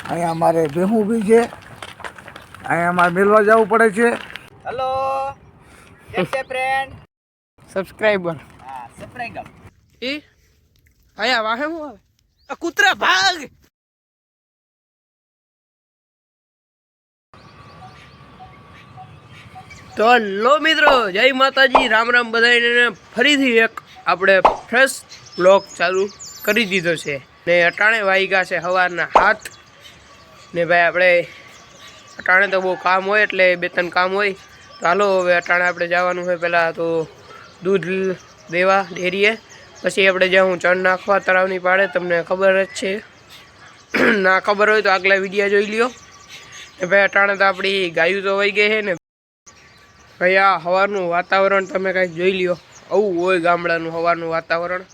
અહીંયા અમારે ભેહું બી છે, અહીંયા અમારે મેળવા જવું પડે છે. હેલો કેમ છે ફ્રેન્ડ? સબસ્ક્રાઇબર હા સબસ્ક્રાઇબર એ આયા વાહે હું આવે આ કૂતરા ભાગ. તો લો મિત્રો, જય માતાજી, રામ રામ બધાને. ફરીથી એક આપણે ફ્રેશ બ્લોગ ચાલુ કરી દીધો છે ને અટાણે વાગ્યા છે સવારના 7 ને ભાઈ આપણે અટાણે તો બહુ કામ હોય એટલે 2-3 કામ હોય. તો હાલો હવે અટાણે આપણે જવાનું હોય પહેલાં તો દૂધ દેવા ડેરીએ, પછી આપણે જાઉં ચણ નાખવા તળાવની પાડે. તમને ખબર જ છે, ના ખબર હોય તો આગલા વિડીયો જોઈ લ્યો. ને ભાઈ અટાણે તો આપણી ગાયું તો વહી ગઈ છે ને ભાઈ. આ સવારનું વાતાવરણ તમે કાંઈક જોઈ લ્યો, આવું હોય ગામડાનું સવારનું વાતાવરણ.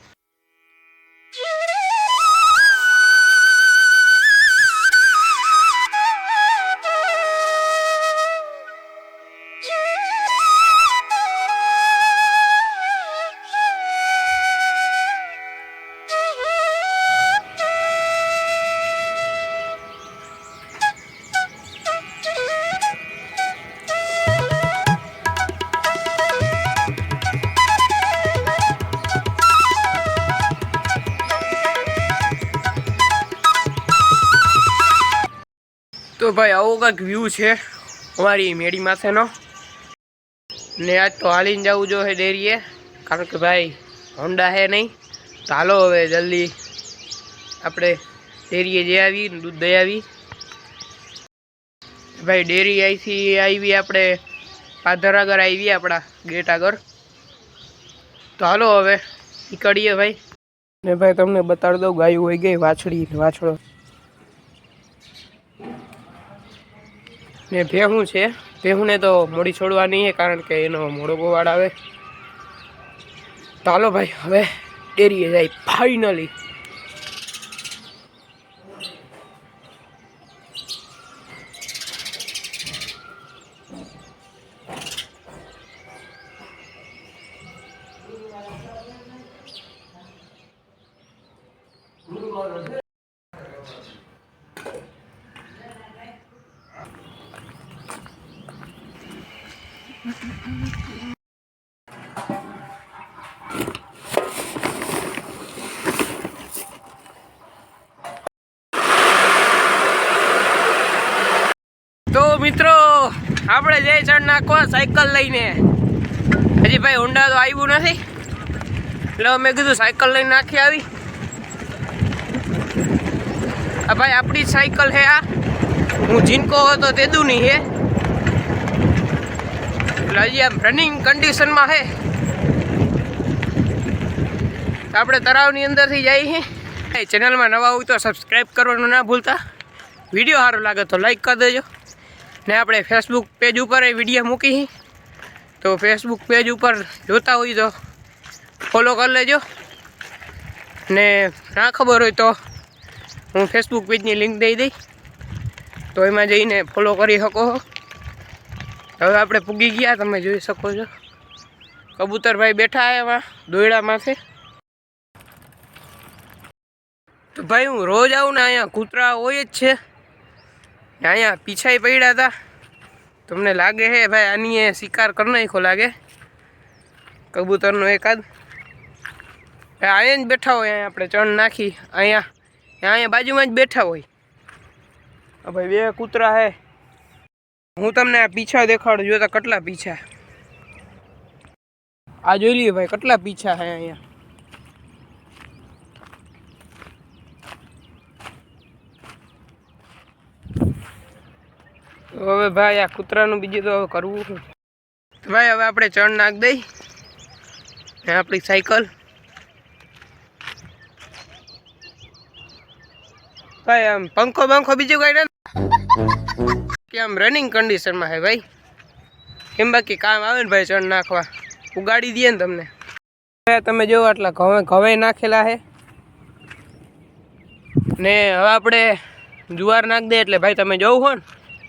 તો ભાઈ આવો કંઈક વ્યૂ છે અમારી મેડી માથેનો ને. આજ તો હાલીને જવું જોઈએ ડેરીએ, કારણ કે ભાઈ હોન્ડા છે નહીં. તો હાલો હવે જલ્દી આપણે ડેરીએ જઈ આવી, દૂધ દઈ આવી. ભાઈ ડેરી અહીંથી આવી આપણે પાદર આગળ આવી, આપણા ગેટ આગળ. તો હાલો હવે નીકળીએ ભાઈ. ને ભાઈ તમને બતાડી દઉં, ગાયું હોય ગઈ, વાછડી વાછડો ને ભેહું છે. ભેહુંને તો મોડી છોડવાની છે, કારણ કે એનો મોડો ગોવાડ આવે. ચાલો ભાઈ હવે ડેરીએ જાય ફાઇનલી. તો મિત્રો આપણે જઈ ચણ નાખવા સાયકલ લઈને. હજી ભાઈ હોન્ડા તો આવ્યું નથી, એટલે મેં કીધું સાયકલ લઈને નાખી આવી. આ ભાઈ આપણી જ સાયકલ છે આ, હું જીનકો હતો તે દુની છે, એટલે હજી આમ રનિંગ કન્ડિશનમાં છે. આપણે તળાવની અંદરથી જઈએ. ચેનલમાં નવા હોય તો સબસ્ક્રાઈબ કરવાનું ના ભૂલતા. વિડીયો સારો લાગે તો લાઈક કરી દેજો. ને આપણે ફેસબુક પેજ ઉપર એ વિડીયો મૂકી, તો ફેસબુક પેજ ઉપર જોતા હોય તો ફોલો કરી લેજો. ને ના ખબર હોય તો હું ફેસબુક પેજની લિંક દઈ દઈ, તો એમાં જઈને ફોલો કરી શકો. હવે આપણે પૂગી ગયા, તમે જોઈ શકો છો. કબૂતરભાઈ બેઠા એમાં દોયડા માથે. તો ભાઈ હું રોજ આવું ને અહીંયા કૂતરા હોય જ છે. અહીંયા પીછાઈ પડ્યા હતા. તમને લાગે છે ભાઈ આની એ શિકાર કરી નાખો લાગે કબૂતરનો એકાદ. અહીંયા જ બેઠા હોય, અહીંયા આપણે ચણ નાખી, અહીંયા બાજુમાં જ બેઠા હોય. ભાઈ 2 કૂતરા છે. હું તમને આ પીછા દેખાડું, જોતા કેટલા પીછા. આ જોઈ લઈએ ભાઈ કેટલા પીછા છે અહીંયા. હવે ભાઈ આ કૂતરાનું બીજું તો હવે કરવું છે. ભાઈ હવે આપણે ચણ નાખ દઈ આપણી સાયકલ. ભાઈ આમ પંખો બંખો બીજું કઈ નથી કે આમ રનિંગ કન્ડિશનમાં છે ભાઈ. કેમ બાકી કામ આવે ને ભાઈ ચણ નાખવા, ઉગાડી દઈએ ને તમને. તમે જો આટલા ઘવે નાખેલા છે ને. હવે આપણે જુવાર નાખ દે એટલે ભાઈ તમે જોવું હો ને,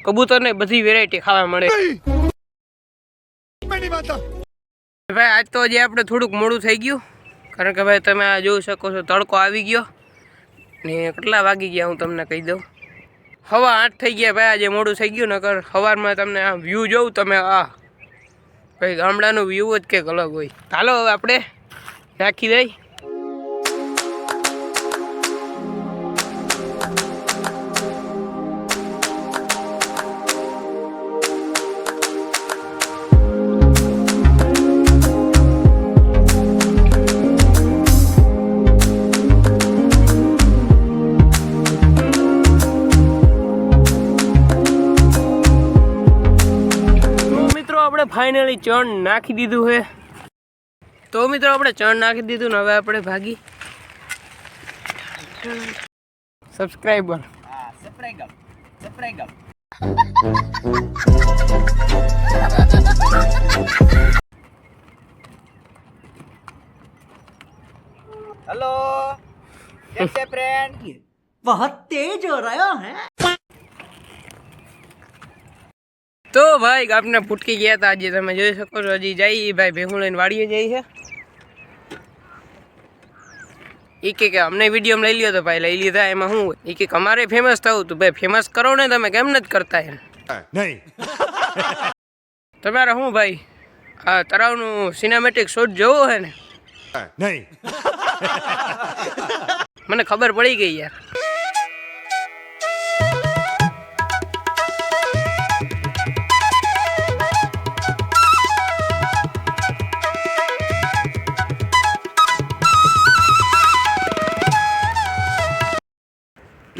કબૂતરને બધી વેરાયટી ખાવા મળે. ભાઈ આજ તો હજી આપણે થોડુંક મોડું થઈ ગયું, કારણ કે ભાઈ તમે આ જોઈ શકો છો તડકો આવી ગયો ને. કેટલા વાગી ગયા હું તમને કહી દઉં. હવા 8 થઈ ગયા ભાઈ, આજે મોડું થઈ ગયું. નકર સવારમાં તમને આ વ્યૂ જોઉં તમે, આ ભાઈ ગામડાનો વ્યૂ જ કંઈક અલગ હોય. ચાલો હવે આપણે નાખી દઈ. ફાઇનલી ચણ નાખી દીધું છે. તો મિત્રો આપણે ચણ નાખી દીધું ને હવે આપણે ભાગી સબસ્ક્રાઈબર. હા, સબસ્ક્રાઇબ. હેલો, કેમ છે ફ્રેન્ડ? बहुत तेज हो रहा है. તો ભાઈ આપણે ફૂટકી ગયા હતા આજે, તમે જોઈ શકો છો. હજી જઈ ભાઈ ભેગું લઈને વાડીએ જઈ છે. એ કે અમને વિડીયો લઈ લ્યો, તો ભાઈ લઈ લીધા. એમાં શું એ કે અમારે ફેમસ થવું તું ભાઈ, ફેમસ કરો ને તમે, કેમ નથી કરતા એમ? નહીં તમારે શું ભાઈ આ તળાવનું સિનેમેટિક શોટ જોવો હે ને? નહીં મને ખબર પડી ગઈ યાર.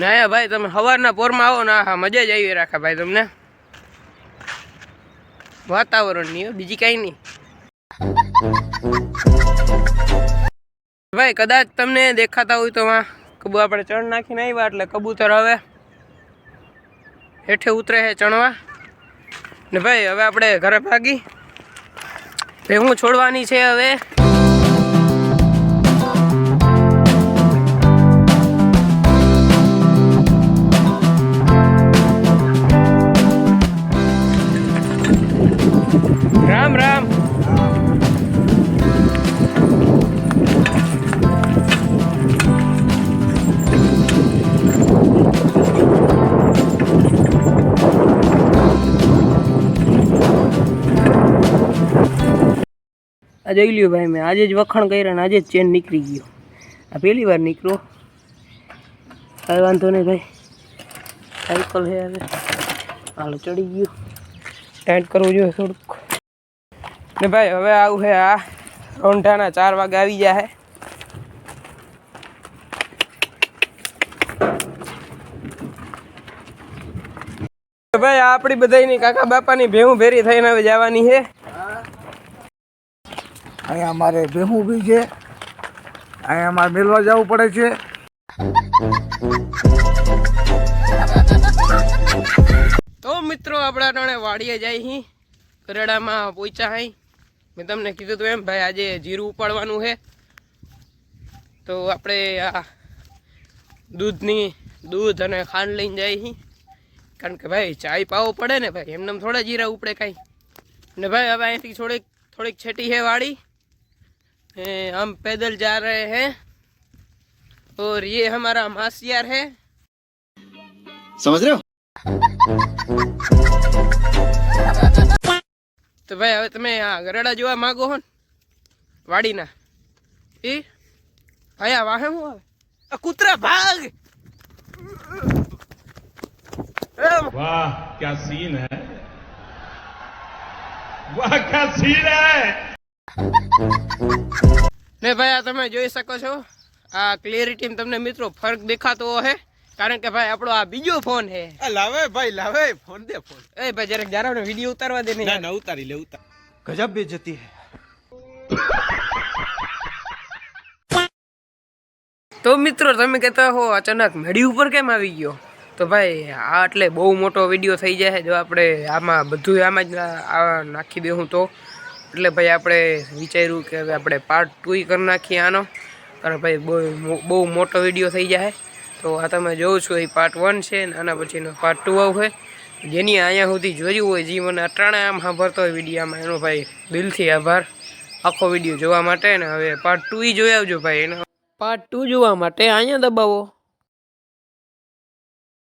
ના ભાઈ તમે સવારના પોરમાં આવો ને, હા મજા જ આવી રાખે ભાઈ તમને. વાતાવરણની બીજી કાંઈ નહીં ભાઈ. કદાચ તમને દેખાતા હોય તો કબૂ આપણે ચણ નાખીને આવ્યા એટલે કબૂતર હવે હેઠે ઉતરે છે ચણવા. ને ભાઈ હવે આપણે ઘરે ભાગી ભેહું છોડવાની છે હવે. રામ રામ. આ જોઈ લ્યો ભાઈ, મેં આજે જ વખાણ કર્યા ને આજે જ ચેન નીકળી ગયો. આ પહેલી વાર નીકળ્યો. કાંઈ વાંધો નહીં ભાઈ, સાયકલ છે હવે. હાલો ચડી ગયું, ટાઈટ કરવું જોઈએ થોડુંક. ને ભાઈ હવે આવું છે આ રોંઢાના 4 વાગે આવી જાય. ભાઈ આપણી બધાની કાકા બાપાની ભેહું ભેરી થઈને હવે જવાની છે. અહીંયા અમારે ભેહું બી છે, અહીંયા અમારે મેળવા જવું પડે છે. તો મિત્રો આપણા ટાણે વાડીએ જાય હી, કરેડામાં પહોંચ્યા હઈ. મેં તમને કીધું હતું એમ ભાઈ આજે જીરું ઉપાડવાનું છે. તો આપણે આ દૂધ અને ખાંડ લઈને જાય હી, કારણ કે ભાઈ ચાય પાવો પડે ને ભાઈ, એમને થોડા જીરા ઉપડે કાંઈ. ને ભાઈ હવે અહીંથી થોડીક છેટી है वाड़ी, हम पैदल जा रहे हैं और ये हमारा मासियार है. समझ रहे हो? તો ભાઈ હવે તમે આ ગરડા જોવા માંગો હો ને વાડીના, એ ભાઈ આ વાહે હું આવે આ કૂતરા ભાગ. वाह क्या सीन है, वाह क्या सीन है. ને ભાઈ આ તમે જોઈ શકો છો આ ક્લિયરિટી તમને મિત્રો ફરક દેખાતો હશે, કારણ કે ભાઈ આપણો આ બીજો ફોન છે. લાવે ભાઈ લાવે, ફોન દે ફોન. એ ભાઈ જરાક જારાનો વિડિયો ઉતારવા દે. ના ના ઉતારી લે, ઉતાર. ગજબ બેઇજ્જતી હે. તો મિત્રો તમે કહેતા હો અચાનક મેડી ઉપર કેમ આવી ગયો, તો ભાઈ આ એટલે બહુ મોટો વિડીયો થઈ જાય. જો આપણે આમાં બધું આમાં જ નાખી દેવું તો એટલે ભાઈ આપણે વિચાર્યું કે હવે આપણે પાર્ટ 2 કરી નાખીએ આનો, કારણ ભાઈ બહુ મોટો વિડીયો થઈ જાય. તો આ તમે જોઉં છો એ પાર્ટ 1 છે ને આના પછીનો પાર્ટ 2 આવશે. જેની અહીંયા સુધી જોયું હોય, જે મને અટાણે આમ સાંભળતો હોય વિડીયોમાં, એનો ભાઈ દિલથી આભાર આખો વિડીયો જોવા માટે. ને હવે પાર્ટ 2 જોઈ આવજો ભાઈ. એનો પાર્ટ 2 જોવા માટે અહીંયા દબાવો.